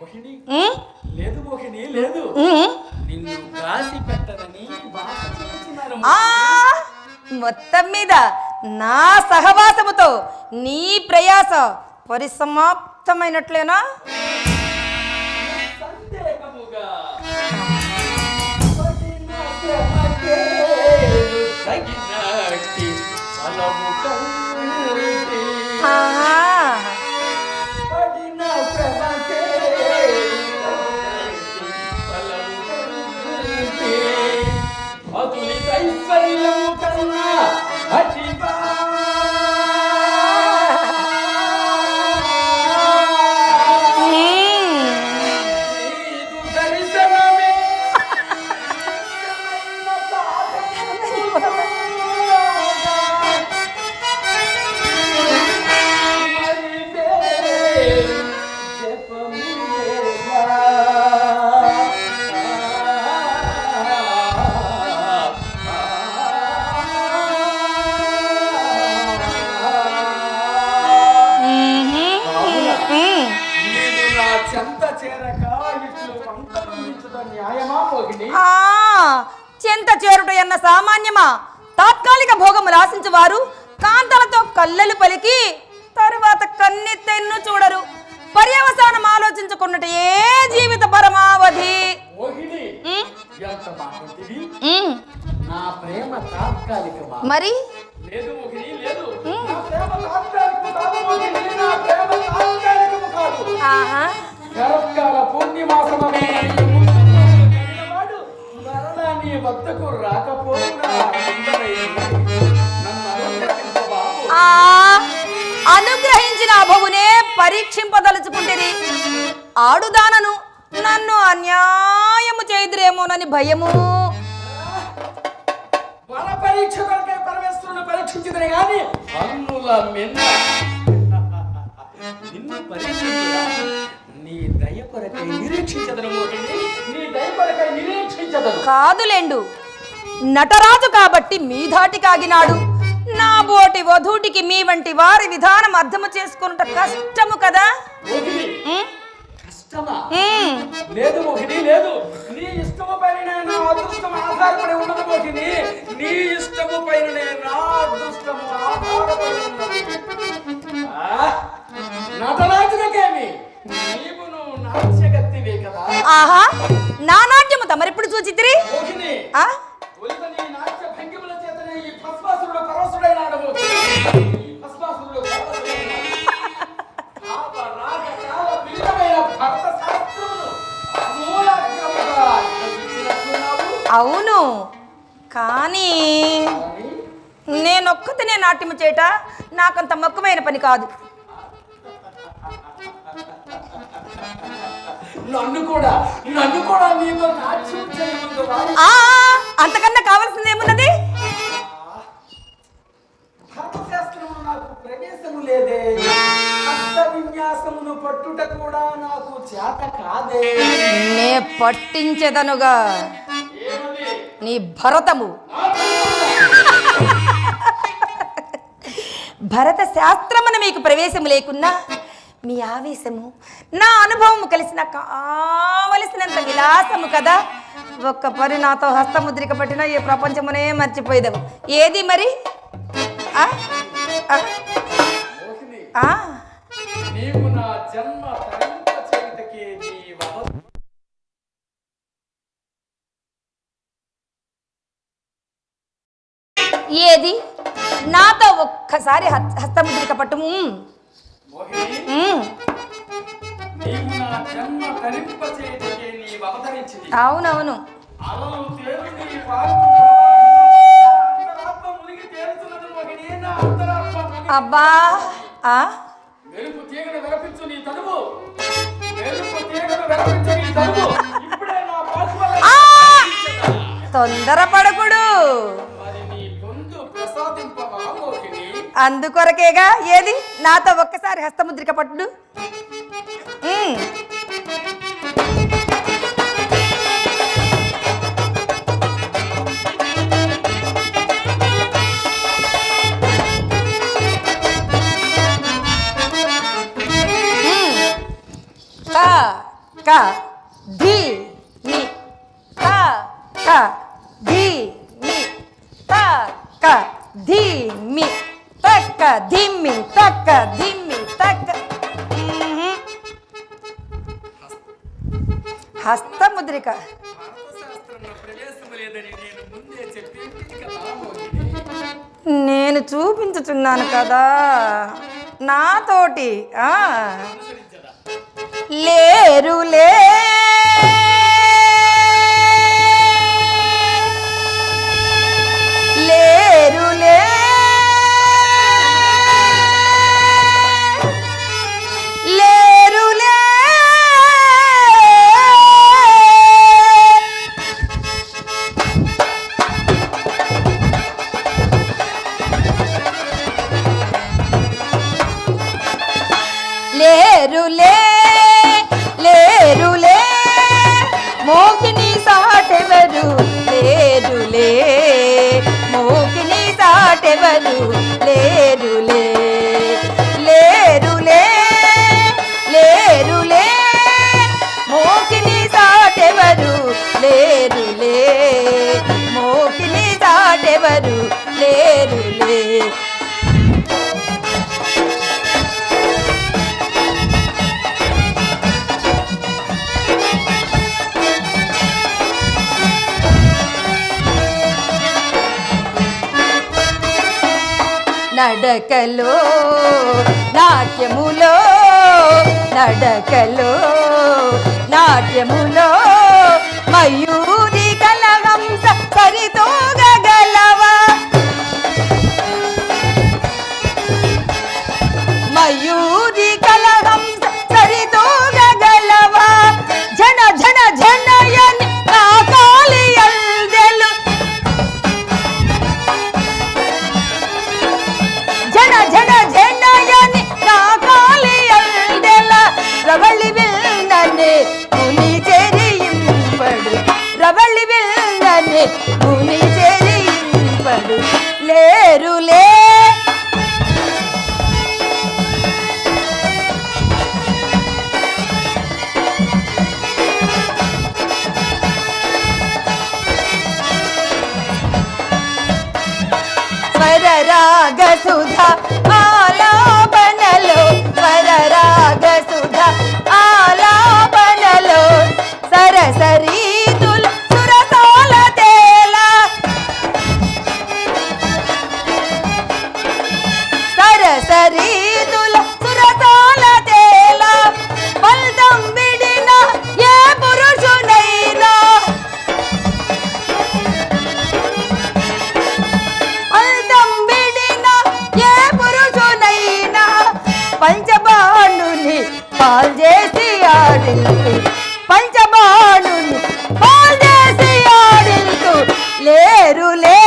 ఉమ్, లేదు మోహిని లేదు, ఉమ్. నిన్ను కాసి పెట్టదని బాధ చేస్తున్నారు. ఆ, మొత్తం మీద నా సహవాసముతో నీ ప్రయాస పరిసమాప్తమైనట్లేనా? సందేహముగా పడిన శ్రమకే తగినట్టి ఫలము కంటి. ఆహా. పడిన శ్రమకే తగినట్టి ఫలము కంటి. అతులిత ఐశ్వర్యము కన్నా అతిగా నీదు దర్శనమే నిత్యమైన సాధనముగా. మరి వేరు జపము ఎలా? నీవు నా చెంత చేరక ఇట్లు అంతరించుట న్యాయమా మోహిని? ఆ, చెంత చేరుట ఎన్న సామాన్యమా? తాత్కాలిక భోగములు ఆశించువారు కాంతలతో కళ్ళలు పలికి తరువాత కన్నెత్తెన్ను చూడరు. పర్యవసానం ఆలోచించుకున్నట్టు ఏ జీవిత పరమావధి. మోహిని ఉమ్, ఎంత మాట్లాడివి? ఉమ్. నా ప్రేమ తాత్కాలికమా? మరి లేదు మోహిని లేదు, నా ప్రేమ తాత్కాలికము కాదు మోహిని, నా ప్రేమ తాత్కాలికము కాదు. ఆహా. శరత్కాల పూర్ణిమాసమనే వాడు మరలా నీ వద్దకు రాకపోయినా నన్ను అనుగ్రహించబాబు. ఆ, అనుగ్రహించిన అభవునే పరీక్షింపదలుచుకుంటేది. ఆడుదానను నన్ను అన్యాయము చేయుదురేమోనని భయము. మన పరీక్ష కొరకే పరమేశ్వరుని పరీక్షించదనే గాని అన్నుల మిన్న నిన్ను పరీక్షించుదా నీ దయ కొరకై నిరీక్షించదను మోహిని, నీ దయ కొరకై నిరీక్షించదను. కాదులేండు, నటరాజు కాబట్టి మీ ధాటి కాగినాడు. నా బోటి వధూటికి మీ వంటి వారి విధానం అర్థము చేసుకున్నట కష్టము కదా. మోహిని ఉమ్, కష్టమా? ఉమ్. లేదు మోహిని లేదు, నీ ఇష్టము పైన నా అదృష్టం ఆధారపడి ఉన్నది మోహిని, నీ ఇష్టము పైన నా అదృష్టము ఆధారపడి ఉన్నది. నటరాజునకేమి నీవును నాట్యగత్తివే కదా ఆహా, నా నాట్యము తమరెప్పుడు చూచితిరి? మోహిని. ఆ, ఒలిత నీ నాట్య భంగిమల చేతనే ఈ భస్మాసురుడు పరవశుడైనాడు మోహిని. ఈ భస్మాసురుడు పరవశుడైనాడు. పాప రాగ కాల విలువైన భర్త శాస్త్రమును మూలాగ్రముగా రచించినట్టున్నావు. అవును, కానీ కానీ నేనొక్కతనే నాట్యము చేయట నాకంత మక్కువైన పని కాదు. నన్ను కూడా నీతో నాట్యం చేయమందువా? ఆ, అంతకన్నా కావాల్సింది ఏమున్నది? ధర్మశాస్త్రమును నాకు ప్రవేశము లేదే, హస్త విన్యాసమును పట్టుట కూడా నాకు చేత కాదే. నే పట్టించెదనుగా ఏమది? నీ భరతము. భరత శాస్త్రమున మీకు ప్రవేశము లేకున్నా మీ ఆవేశము నా అనుభవము కలిసిన కావలసినంత విలాసము కదా. ఒక్క పరి నాతో హస్తముద్రిక పట్టిన ఈ ప్రపంచమునే మర్చిపోయేదము. ఏది మరి? ఆ? ఆ? మోహిని, ఆ? నీవు నా జన్మ తరింప చేయుటకే నీ వద ఏది? నాతో ఒక్కసారి హస్తముద్రిక పట్టుము. మోహిని, నీవు నా జన్మ తరింప చేయుటకే నీ అవతరించింది. అవునవును. అలలు తేలు నీ వాక్కు ప్రవాహంలో అంతరాత్మ మునిగి తేలుతున్నది మోహిని, నా అంతరాత్మ మునిగి. అబ్బా, ఆ? మెరుపు తీగను విరపించు నీ తనువు, మెరుపు తీగను విరపించు నీ తనువు. ఇప్పుడే నా పాశువల ఆ! తొందరపడకుడు. మరి నీ పొందు ప్రసాదింపవా మోహిని? అందుకొరకేగా. ఏది? నాతో ఒక్కసారి హస్తముద్రిక పట్టుడు. క ధి మి త క ధి మి త క ధి మి తక్క ధిమ్మి తక్క ధిమ్మి తక్క. హస్తముద్రిక నేను చూపించుతున్నాను కదా నాతోటి లేరులే లేరులే లేరులే లేరులే లేరులే మోకిని సాటెవరు లేరులే మోకిని సాటెవరు లేరులే లేరులే లేరులే మోకిని సాటెవరు లేరులే మోకిని సాటెవరు లేరులే. నడకలో నాట్యములో నడకలో నాట్యములో మయూరి కలహంస సరితూగగలవా మయూరి కలహంస సరితూగగలవా జన జన జనయని నా కాలియల్దెలు జన జన జనయని నా కాలియల్దెల రవళి విల్ననే ముని చెరియింపడు రవళి విల్ననే ముని చెరియింపడు లేరులే స్వరరాగ సుధ ఆలాపనలో స్వరరాగ సుధ ఆలాపనలో సరసరీతులు సురసాల తేల సరసరీతుల సురసాల తేల బల్దం విడిన ఏ పురుషునైనా పంచబాణుని పాల్చేసి ఆడిల్తు పంచబాణుని పాల్చేసి ఆడిల్తు లేరులే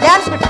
డాన్స్ పెట్టు.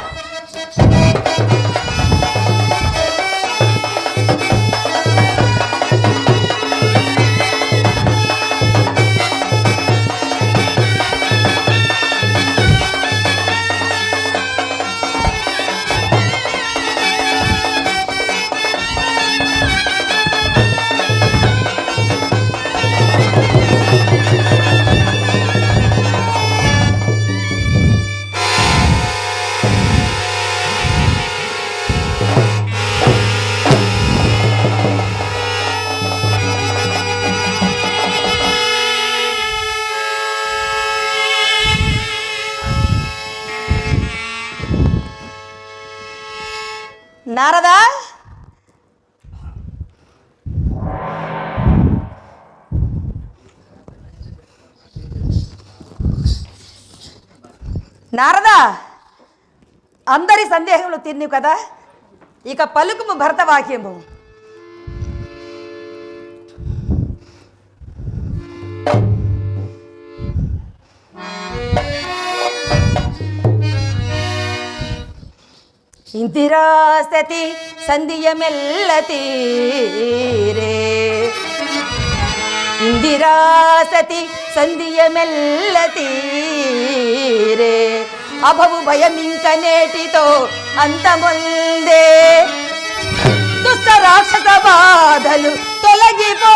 నారదా నారదా అందరి సందేహములు తీర్నివు కదా ఇక పలుకుము భరత వాక్యము. ఇందిరాసతి సంధియమెల్ల తీరే ఇందిరాసతి సంధియమెల్ల తీరే అభవు భయమింక నేటితో అంతముందే దుష్ట రాక్షస బాధలు తొలగిపో